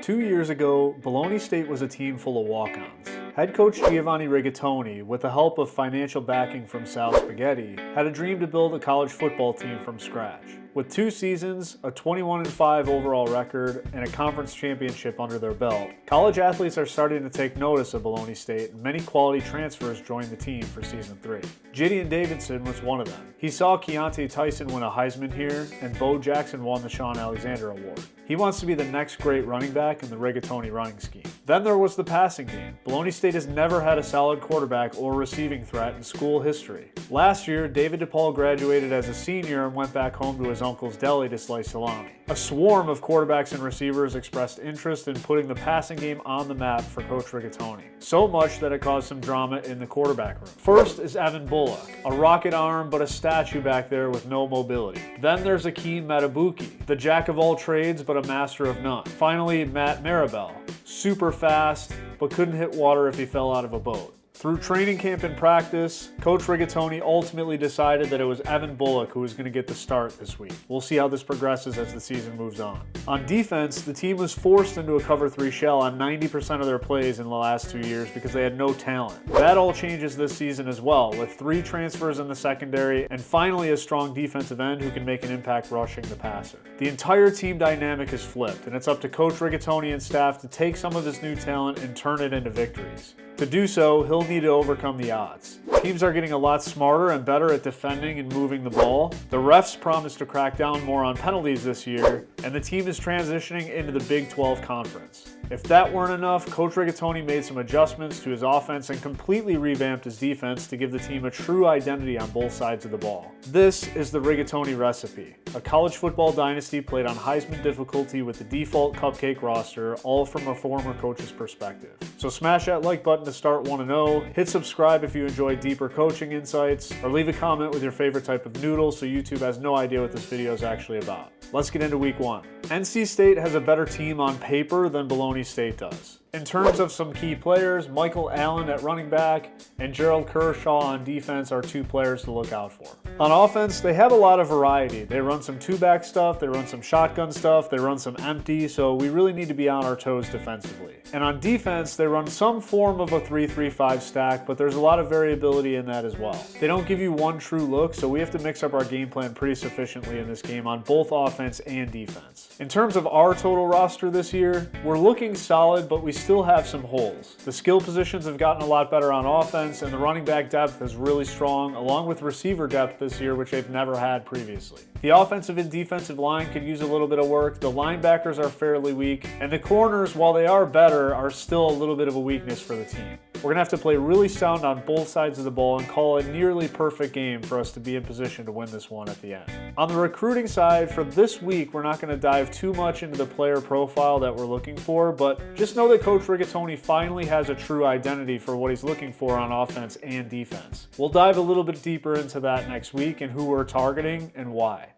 2 years ago, Bologna State was a team full of walk-ons. Head coach Giovanni Rigatoni, with the help of financial backing from Sal Spaghetti, had a dream to build a college football team from scratch. With 2 seasons, a 21-5 overall record, and a conference championship under their belt, college athletes are starting to take notice of Bologna State, and many quality transfers joined the team for Season 3. Gideon Davidson was one of them. He saw Keontae Tyson win a Heisman here, and Bo Jackson won the Shaun Alexander Award. He wants to be the next great running back in the Rigatoni running scheme. Then there was the passing game. Bologna State has never had a solid quarterback or receiving threat in school history. Last year, David DePaul graduated as a senior and went back home to his uncle's deli to slice salami. A swarm of quarterbacks and receivers expressed interest in putting the passing game on the map for Coach Rigatoni. So much that it caused some drama in the quarterback room. First is Evan Bullock, a rocket arm but a statue back there with no mobility. Then there's Akeem Matabuki, the jack of all trades but a master of none. Finally, Matt Maribel, super fast but couldn't hit water if he fell out of a boat. Through training camp and practice, Coach Rigatoni ultimately decided that it was Evan Bullock who was going to get the start this week. We'll see how this progresses as the season moves on. On defense, the team was forced into a cover 3 shell on 90% of their plays in the last 2 years because they had no talent. That all changes this season as well, with 3 transfers in the secondary and finally a strong defensive end who can make an impact rushing the passer. The entire team dynamic is flipped, and it's up to Coach Rigatoni and staff to take some of his new talent and turn it into victories. To do so, he'll need to overcome the odds. Teams are getting a lot smarter and better at defending and moving the ball. The refs promise to crack down more on penalties this year, and the team is transitioning into the Big 12 Conference. If that weren't enough, Coach Rigatoni made some adjustments to his offense and completely revamped his defense to give the team a true identity on both sides of the ball. This is the Rigatoni recipe, a college football dynasty played on Heisman difficulty with the default cupcake roster, all from a former coach's perspective. So smash that like button to start 1-0, hit subscribe if you enjoy deeper coaching insights, or leave a comment with your favorite type of noodle so YouTube has no idea what this video is actually about. Let's get into week 1. NC State has a better team on paper than Bologna State does. In terms of some key players, Michael Allen at running back and Gerald Kershaw on defense are 2 players to look out for. On offense, they have a lot of variety. They run some 2-back stuff, they run some shotgun stuff, they run some empty, so we really need to be on our toes defensively. And on defense, they run some form of a 3-3-5 stack, but there's a lot of variability in that as well. They don't give you one true look, so we have to mix up our game plan pretty sufficiently in this game on both offense and defense. In terms of our total roster this year, we're looking solid, but we still have some holes. The skill positions have gotten a lot better on offense, and the running back depth is really strong, along with receiver depth this year, which they've never had previously. The offensive and defensive line could use a little bit of work, the linebackers are fairly weak, and the corners, while they are better, are still a little bit of a weakness for the team. We're going to have to play really sound on both sides of the ball and call a nearly perfect game for us to be in position to win this one at the end. On the recruiting side, for this week, we're not going to dive too much into the player profile that we're looking for, but just know that Coach Rigatoni finally has a true identity for what he's looking for on offense and defense. We'll dive a little bit deeper into that next week and who we're targeting and why.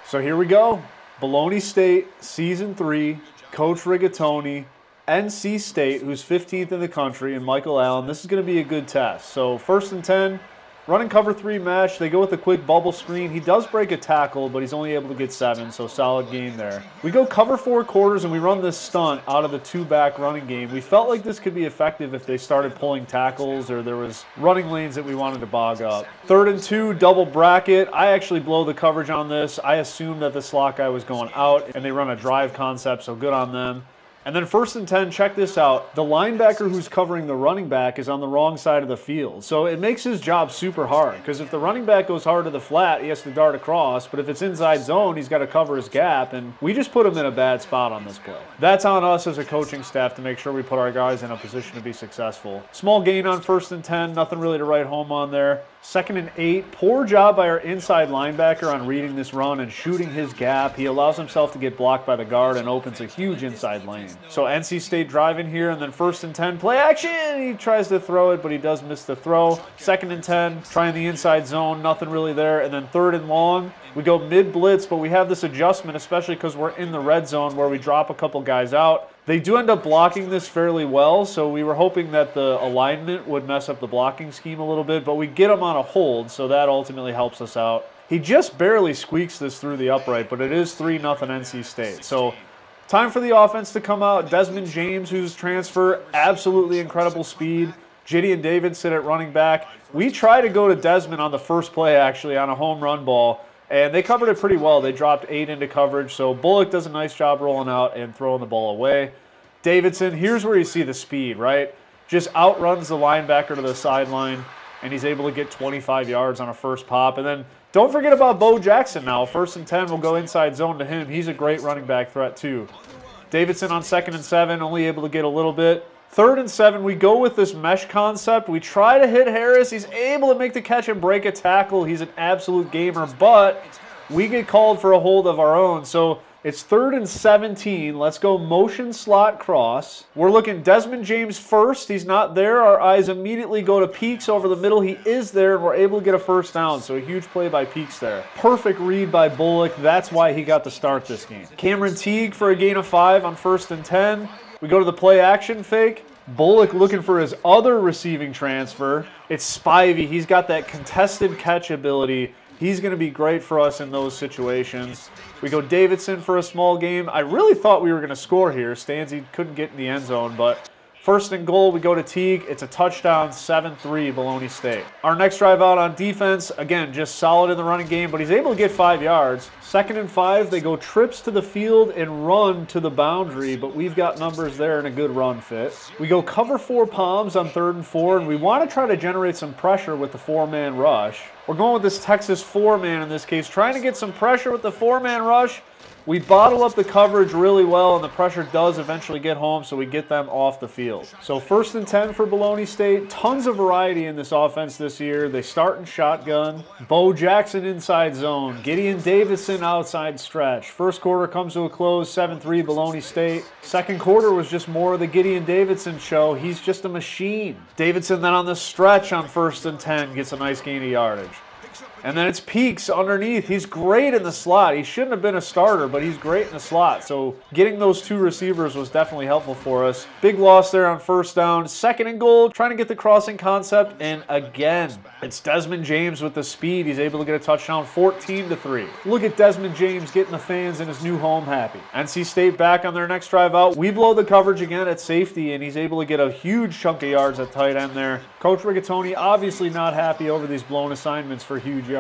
So here we go. Bologna State, Season 3, Coach Rigatoni, NC State, who's 15th in the country, and Michael Allen. This is going to be a good test. So 1st and 10, running cover 3 mesh. They go with a quick bubble screen. He does break a tackle, but he's only able to get 7, so solid game there. We go cover 4 quarters, and we run this stunt out of the 2-back running game. We felt like this could be effective if they started pulling tackles or there was running lanes that we wanted to bog up. 3rd and 2, double bracket. I actually blow the coverage on this. I assumed that the slot guy was going out, and they run a drive concept, so good on them. And then 1st and 10, check this out. The linebacker who's covering the running back is on the wrong side of the field. So it makes his job super hard, because if the running back goes hard to the flat, he has to dart across. But if it's inside zone, he's got to cover his gap. And we just put him in a bad spot on this play. That's on us as a coaching staff to make sure we put our guys in a position to be successful. Small gain on 1st and 10, nothing really to write home on there. 2nd and 8, poor job by our inside linebacker on reading this run and shooting his gap. He allows himself to get blocked by the guard and opens a huge inside lane. So NC State driving here, and then 1st and 10, play action! He tries to throw it, but he does miss the throw. 2nd and 10, trying the inside zone, nothing really there. And then 3rd and long, we go mid-blitz, but we have this adjustment, especially because we're in the red zone where we drop a couple guys out. They do end up blocking this fairly well, so we were hoping that the alignment would mess up the blocking scheme a little bit, but we get him on a hold, so that ultimately helps us out. He just barely squeaks this through the upright, but it is 3-0 NC State. So time for the offense to come out. Desmond James, who's transfer, absolutely incredible speed. Gideon Davidson at running back. We try to go to Desmond on the first play, actually, on a home run ball, and they covered it pretty well. They dropped 8 into coverage, so Bullock does a nice job rolling out and throwing the ball away. Davidson, here's where you see the speed, right? Just outruns the linebacker to the sideline, and he's able to get 25 yards on a first pop. And then don't forget about Bo Jackson now. 1st and 10, we'll go inside zone to him. He's a great running back threat too. Davidson on 2nd and 7, only able to get a little bit. 3rd and 7, we go with this mesh concept. We try to hit Harris. He's able to make the catch and break a tackle. He's an absolute gamer, but we get called for a hold of our own. So it's 3rd and 17. Let's go motion slot cross. We're looking Desmond James first. He's not there. Our eyes immediately go to Peaks over the middle. He is there, and we're able to get a first down. So a huge play by Peaks there. Perfect read by Bullock. That's why he got to start this game. Cameron Teague for a gain of 5 on 1st and 10. We go to the play action fake. Bullock looking for his other receiving transfer. It's Spivey. He's got that contested catch ability. He's going to be great for us in those situations. We go Davidson for a small game. I really thought we were going to score here. Stanzi couldn't get in the end zone, but 1st and goal, we go to Teague. It's a touchdown, 7-3, Bologna State. Our next drive out on defense, again, just solid in the running game, but he's able to get 5 yards. 2nd and 5, they go trips to the field and run to the boundary, but we've got numbers there and a good run fit. We go cover 4 palms on 3rd and 4, and we want to try to generate some pressure with the 4-man rush. We're going with this Texas 4-man in this case, trying to get some pressure with the 4-man rush. We bottle up the coverage really well, and the pressure does eventually get home, so we get them off the field. So 1st and 10 for Bologna State. Tons of variety in this offense this year. They start in shotgun. Bo Jackson inside zone. Gideon Davidson outside stretch. First quarter comes to a close, 7-3 Bologna State. Second quarter was just more of the Gideon Davidson show. He's just a machine. Davidson then on the stretch on 1st and 10 gets a nice gain of yardage. And then it's Peaks underneath. He's great in the slot. He shouldn't have been a starter, but he's great in the slot. So getting those 2 receivers was definitely helpful for us. Big loss there on 1st down. 2nd and goal, trying to get the crossing concept. And again, it's Desmond James with the speed. He's able to get a touchdown, 14-3. Look at Desmond James getting the fans in his new home happy. NC State back on their next drive out. We blow the coverage again at safety, and he's able to get a huge chunk of yards at tight end there. Coach Rigatoni obviously not happy over these blown assignments for huge yards.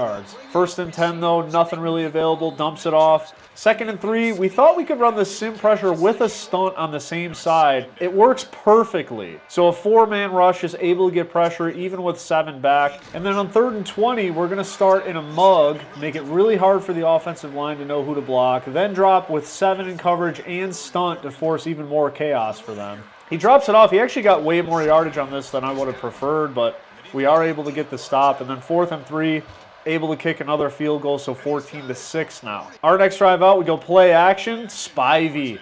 1st and 10 though, nothing really available, dumps it off. 2nd and 3, we thought we could run the sim pressure with a stunt on the same side. It works perfectly. So a 4-man rush is able to get pressure even with 7 back. And then on 3rd and 20, we're going to start in a mug, make it really hard for the offensive line to know who to block, then drop with 7 in coverage and stunt to force even more chaos for them. He drops it off. He actually got way more yardage on this than I would have preferred, but we are able to get the stop. And then 4th and 3, able to kick another field goal, so 14-6 now. Our next drive out, we go play action, Spivey.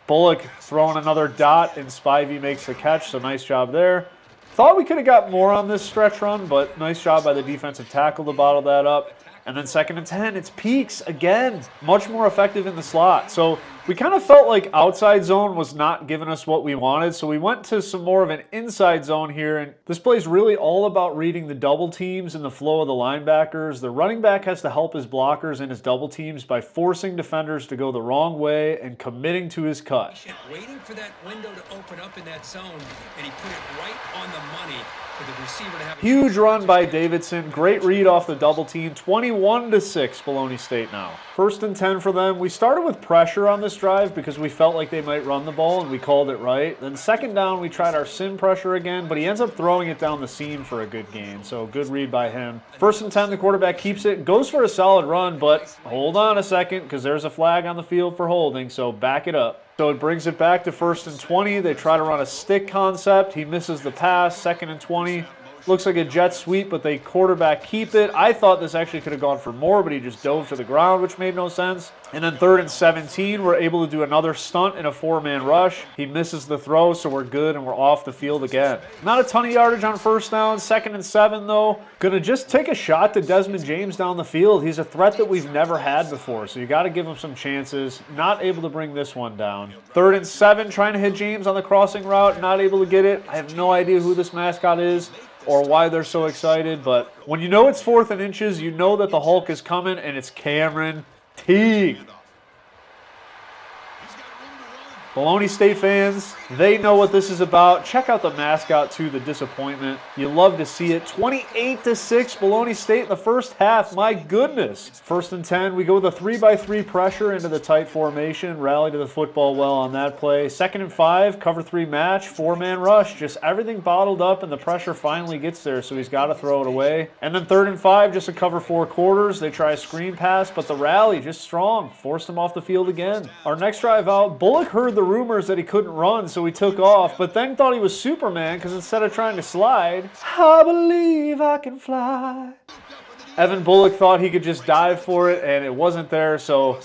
Bullock throwing another dot, and Spivey makes the catch, so nice job there. Thought we could have got more on this stretch run, but nice job by the defensive tackle to bottle that up. And then 2nd and 10, it's Peaks again, much more effective in the slot. So we kind of felt like outside zone was not giving us what we wanted, so we went to some more of an inside zone here, and this play is really all about reading the double teams and the flow of the linebackers. The running back has to help his blockers and his double teams by forcing defenders to go the wrong way and committing to his cut. Waiting for that window to open up in that zone, and he put it right on the money. For the receiver to have huge run by Davidson. Great read off the double team. 21-6 Bologna State now. 1st and 10 for them. We started with pressure on this drive because we felt like they might run the ball, and we called it right. Then 2nd down, we tried our sim pressure again, but he ends up throwing it down the seam for a good gain. So good read by him. 1st and 10, the quarterback keeps it, goes for a solid run, but hold on a second because there's a flag on the field for holding, so back it up. So it brings it back to 1st and 20. They try to run a stick concept. He misses the pass. 2nd and 20. Looks like a jet sweep, but they quarterback keep it. I thought this actually could have gone for more, but he just dove to the ground, which made no sense. And then 3rd and 17, we're able to do another stunt in a 4-man rush. He misses the throw, so we're good, and we're off the field again. Not a ton of yardage on 1st down. 2nd and 7, though. Gonna just take a shot to Desmond James down the field. He's a threat that we've never had before, so you got to give him some chances. Not able to bring this one down. 3rd and 7, trying to hit James on the crossing route. Not able to get it. I have no idea who this mascot is or why they're so excited, but when you know it's 4th and inches, you know that the Hulk is coming, and it's Cameron Teague. Bologna State fans, they know what this is about. Check out the mascot too, the disappointment. You love to see it. 28-6, Bologna State in the first half. My goodness. 1st and 10, we go with a 3-by-3 pressure into the tight formation. Rally to the football well on that play. 2nd and 5, cover 3 match, 4-man rush. Just everything bottled up, and the pressure finally gets there, so he's got to throw it away. And then 3rd and 5, just a cover 4 quarters. They try a screen pass, but the rally just strong. Forced him off the field again. Our next drive out, Bullock heard the rumors that he couldn't run, so he took off, but then thought he was Superman because instead of trying to slide, I believe I can fly. Evan Bullock thought he could just dive for it, and it wasn't there, so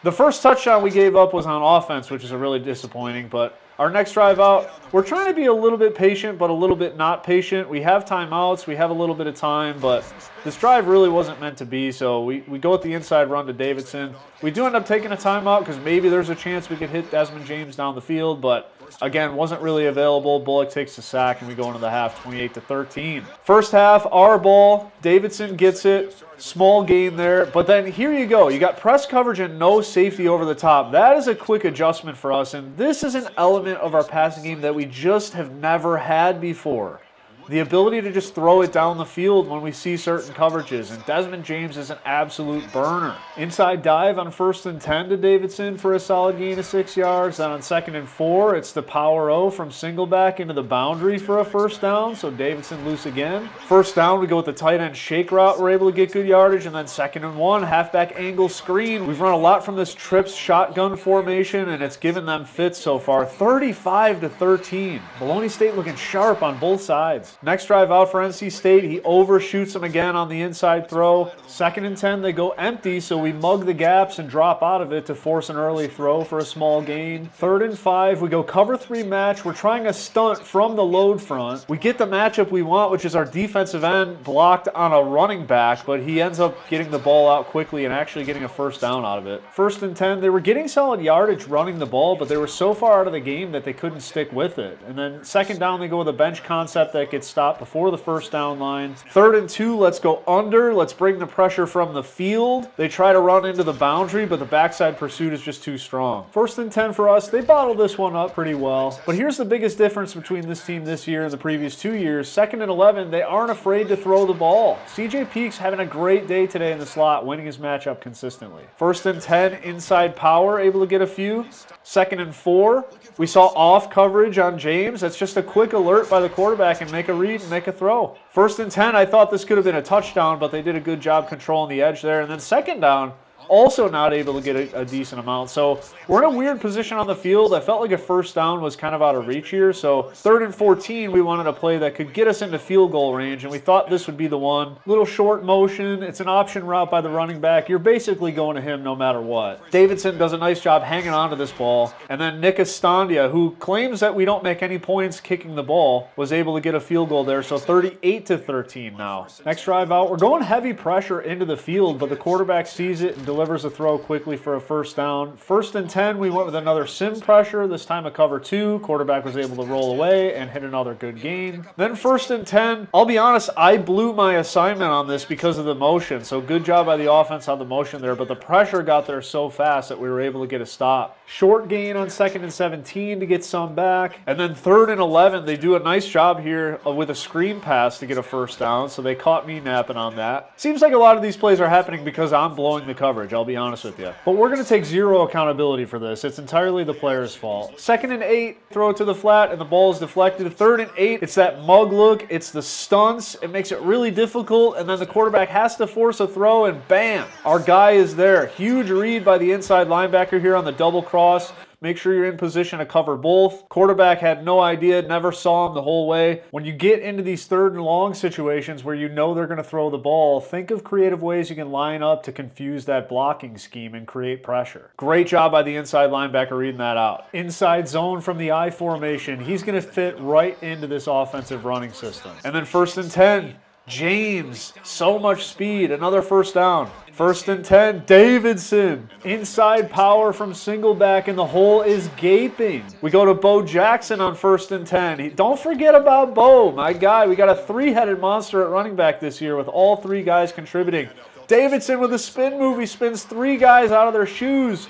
the first touchdown we gave up was on offense, which is really disappointing, but our next drive out, we're trying to be a little bit patient, but a little bit not patient. We have timeouts, we have a little bit of time, but this drive really wasn't meant to be, so we go with the inside run to Davidson. We do end up taking a timeout because maybe there's a chance we could hit Desmond James down the field, but again, wasn't really available. Bullock takes the sack, and we go into the half 28-13. First half, our ball. Davidson gets it. Small gain there, but then here you go. You got press coverage and no safety over the top. That is a quick adjustment for us, and this is an element of our passing game that we just have never had before. The ability to just throw it down the field when we see certain coverages, and Desmond James is an absolute burner. Inside dive on 1st and 10 to Davidson for a solid gain of 6 yards. Then on 2nd and 4, it's the power O from single back into the boundary for a 1st down, so Davidson loose again. 1st down, we go with the tight end shake route. We're able to get good yardage, and then 2nd and 1, halfback angle screen. We've run a lot from this trips shotgun formation, and it's given them fits so far. 35-13. Bologna State looking sharp on both sides. Next drive out for NC State, he overshoots them again on the inside throw. 2nd and 10, they go empty, so we mug the gaps and drop out of it to force an early throw for a small gain. 3rd and 5, we go cover 3 match. We're trying a stunt from the load front. We get the matchup we want, which is our defensive end blocked on a running back, but he ends up getting the ball out quickly and actually getting a 1st down out of it. 1st and 10, they were getting solid yardage running the ball, but they were so far out of the game that they couldn't stick with it. And then 2nd down, they go with a bench concept that gets stopped before the 1st down line. 3rd and 2, let's go under. Let's bring the pressure from the field. They try to run into the boundary, but the backside pursuit is just too strong. 1st and 10 for us. They bottled this one up pretty well. But here's the biggest difference between this team this year and the previous 2 years. 2nd and 11, they aren't afraid to throw the ball. CJ Peaks having a great day today in the slot, winning his matchup consistently. 1st and 10, inside power, able to get a few. 2nd and 4, we saw off coverage on James. That's just a quick alert by the quarterback and make a read and make a throw. 1st and 10, I thought this could have been a touchdown, but they did a good job controlling the edge there. And then 2nd down, also not able to get a decent amount. So we're in a weird position on the field. I felt like a 1st down was kind of out of reach here. So 3rd and 14, we wanted a play that could get us into field goal range, and we thought this would be the one. Little short motion. It's an option route by the running back. You're basically going to him no matter what. Davidson does a nice job hanging on to this ball. And then Nick Estandia, who claims that we don't make any points kicking the ball, was able to get a field goal there. So 38-13 now. Next drive out, we're going heavy pressure into the field, but the quarterback sees it and delivers a throw quickly for a 1st down. 1st and 10, we went with another sim pressure, this time a cover 2. Quarterback was able to roll away and hit another good gain. Then 1st and 10, I'll be honest, I blew my assignment on this because of the motion. So good job by the offense on the motion there, but the pressure got there so fast that we were able to get a stop. Short gain on 2nd and 17 to get some back. And then 3rd and 11, they do a nice job here with a screen pass to get a 1st down, so they caught me napping on that. Seems like a lot of these plays are happening because I'm blowing the coverage, I'll be honest with you. But we're going to take zero accountability for this. It's entirely the player's fault. 2nd and 8, throw it to the flat, and the ball is deflected. 3rd and 8, it's that mug look. It's the stunts. It makes it really difficult, and then the quarterback has to force a throw, and bam! Our guy is there. Huge read by the inside linebacker here on the double cross. Make sure you're in position to cover both. Quarterback had no idea, never saw him the whole way. When you get into these 3rd and long situations where you know they're going to throw the ball, think of creative ways you can line up to confuse that blocking scheme and create pressure. Great job by the inside linebacker reading that out. Inside zone from the I formation. He's going to fit right into this offensive running system. And then 1st and 10. James, so much speed, another 1st down. 1st and 10, Davidson. Inside power from single back, and the hole is gaping. We go to Bo Jackson on 1st and 10. Don't forget about Bo, my guy. We got a 3-headed monster at running back this year with all 3 guys contributing. Davidson with a spin move. He spins 3 guys out of their shoes.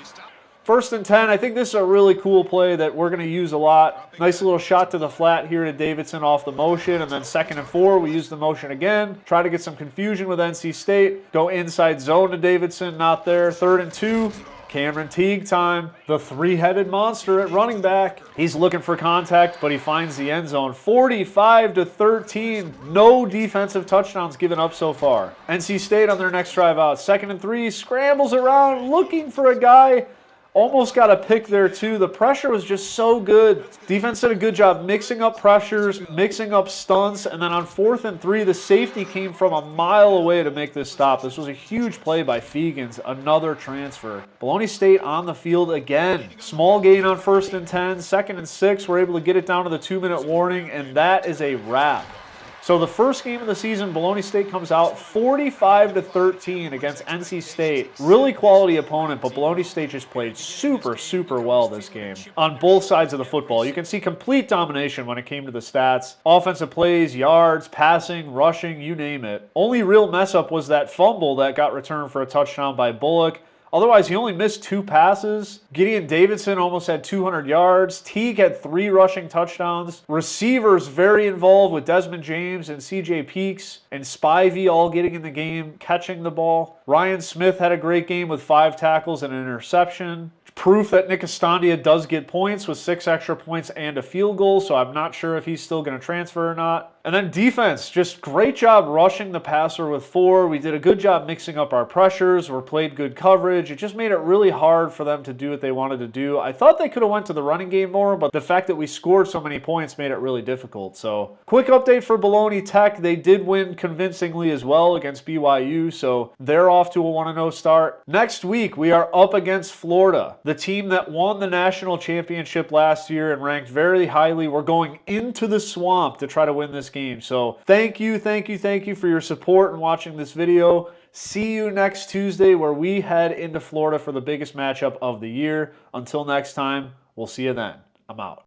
1st and 10, I think this is a really cool play that we're going to use a lot. Nice little shot to the flat here to Davidson off the motion, and then 2nd and 4, we use the motion again. Try to get some confusion with NC State. Go inside zone to Davidson, not there. 3rd and 2, Cameron Teague time. The 3-headed monster at running back. He's looking for contact, but he finds the end zone. 45-13, no defensive touchdowns given up so far. NC State on their next drive out. 2nd and 3, scrambles around, looking for a guy. Almost got a pick there too. The pressure was just so good. Defense did a good job mixing up pressures, mixing up stunts, and then on 4th and 3, the safety came from a mile away to make this stop. This was a huge play by Fegans, another transfer. Bologna State on the field again. Small gain on 1st and 10, 2nd and 6, we're able to get it down to the 2-minute warning, and that is a wrap. So the first game of the season, Bologna State comes out 45-13 against NC State. Really quality opponent, but Bologna State just played super, super well this game. On both sides of the football, you can see complete domination when it came to the stats. Offensive plays, yards, passing, rushing, you name it. Only real mess up was that fumble that got returned for a touchdown by Bullock. Otherwise, he only missed 2 passes. Gideon Davidson almost had 200 yards. Teague had 3 rushing touchdowns. Receivers very involved with Desmond James and CJ Peaks and Spivey all getting in the game, catching the ball. Ryan Smith had a great game with 5 tackles and an interception. Proof that Nick Estandia does get points with 6 extra points and a field goal, so I'm not sure if he's still going to transfer or not. And then defense, just great job rushing the passer with 4. We did a good job mixing up our pressures. We played good coverage. It just made it really hard for them to do what they wanted to do. I thought they could have went to the running game more, but the fact that we scored so many points made it really difficult. So quick update for Bologna Tech. They did win convincingly as well against BYU, so they're off to a 1-0 start. Next week, we are up against Florida, the team that won the national championship last year and ranked very highly. We're going into the swamp to try to win this game. So thank you for your support and watching this video. See you next Tuesday where we head into Florida for the biggest matchup of the year. Until next time, we'll see you then. I'm out.